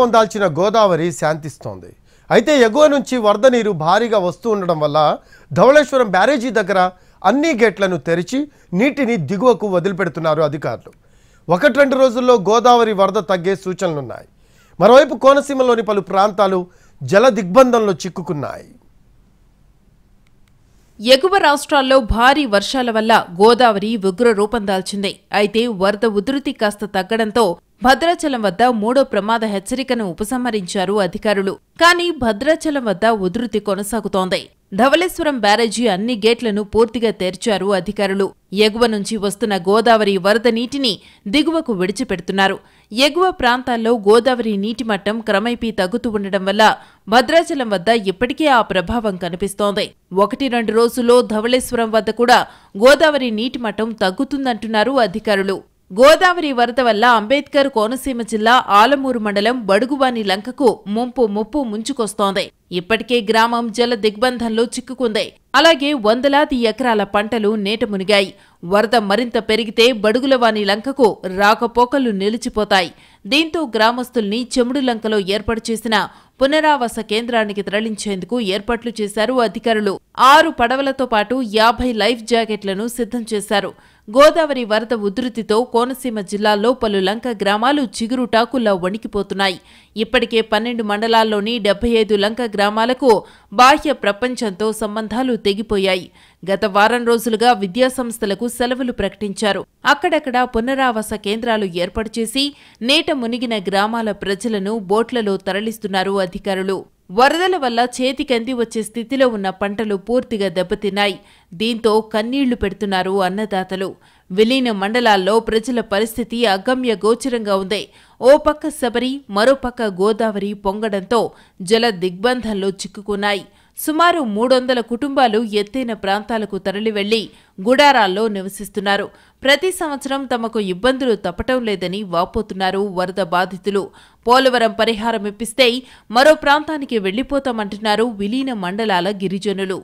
రూపం దాల్చిన గోదావరి శాంతిస్తోంది. అయితే ఎగువ నుంచి వరద నీరు భారీగా వస్తూ ఉండడం వల్ల ధవళేశ్వరం బ్యారేజీ దగ్గర అన్ని గేట్లను తెరిచి నీటిని దిగువకు వదిలిపెడుతున్నారు అధికారులు. 1-2 రోజుల్లో గోదావరి వరద తగ్గే సూచనలున్నాయి. మరోవైపు కోనసీమలోని పలు ప్రాంతాలు జల దిగ్బంధంలో చిక్కుకున్నాయి. ఎగువ రాష్ట్రాల్లో భారీ వర్షాల వల్ల గోదావరి ఉగ్ర రూపం దాల్చింది. అయితే వరద ఉధృతి కాస్త తగ్గడంతో భద్రాచలం వద్ద 3వ ప్రమాద హెచ్చరికను ఉపసంహరించారు అధికారులు. కానీ భద్రాచలం వద్ద ఉధృతి కొనసాగుతోంది. ధవళేశ్వరం బ్యారేజీ అన్ని గేట్లను పూర్తిగా తెరిచారు అధికారులు. ఎగువ నుంచి వస్తున్న గోదావరి వరద నీటిని దిగువకు విడిచిపెడుతున్నారు. ఎగువ ప్రాంతాల్లో గోదావరి నీటి మట్టం క్రమేపీ తగ్గుతూ ఉండడం వల్ల భద్రాచలం వద్ద ఇప్పటికే ఆ ప్రభావం కనిపిస్తోంది. 1-2 రోజుల్లో ధవళేశ్వరం వద్ద కూడా గోదావరి నీటి మట్టం తగ్గుతుందంటున్నారు అధికారులు. గోదావరి వరద వల్ల అంబేద్కర్ కోనసీమ జిల్లా ఆలమూరు మండలం బడుగువాని లంకకు ముప్పు ముంచుకొస్తోంది. ఇప్పటికే గ్రామం జల దిగ్బంధంలో చిక్కుకుంది. అలాగే వందలాది ఎకరాల పంటలు నీట మునిగాయి. వరద మరింత పెరిగితే బడుగులవాని లంకకు రాకపోకలు నిలిచిపోతాయి. దీంతో గ్రామస్తుల్ని చెముడు లంకలో ఏర్పాటు చేసిన పునరావాస కేంద్రానికి తరలించేందుకు ఏర్పాట్లు చేశారు అధికారులు. 6 పడవలతో పాటు 50 లైఫ్ జాకెట్లను సిద్ధం చేశారు. గోదావరి వరద ఉధృతితో కోనసీమ జిల్లాల్లో పలు లంక గ్రామాలు చిగురుటాకుల్లా వణికిపోతున్నాయి. ఇప్పటికే 12 మండలాల్లోని 75 లంక గ్రామాలకు బాహ్య ప్రపంచంతో సంబంధాలు తెగిపోయాయి. గత వారం రోజులుగా విద్యాసంస్థలకు సెలవులు ప్రకటించారు. అక్కడక్కడా పునరావాస కేంద్రాలు ఏర్పాటు చేసి నీట మునిగిన గ్రామాల ప్రజలను బోట్లలో తరలిస్తున్నారు అధికారులు. వరదల వల్ల చేతికంది వచ్చే స్థితిలో ఉన్న పంటలు పూర్తిగా దెబ్బతిన్నాయి. దీంతో కన్నీళ్లు పెడుతున్నారు అన్నదాతలు. విలీన మండలాల్లో ప్రజల పరిస్థితి అగమ్య గోచరంగా ఉంది. ఓ పక్క శబరి, మరోపక్క గోదావరి పొంగడంతో జల దిగ్బంధంలో చిక్కుకున్నాయి. సుమారు 300 కుటుంబాలు ఎత్తైన ప్రాంతాలకు తరలివెళ్లి గుడారాల్లో నివసిస్తున్నారు. ప్రతి సంవత్సరం తమకు ఇబ్బందులు తప్పటం లేదని వాపోతున్నారు వరద బాధితులు. పోలవరం పరిహారం ఇప్పిస్తే మరో ప్రాంతానికి వెళ్లిపోతామంటున్నారు విలీన మండలాల గిరిజనులు.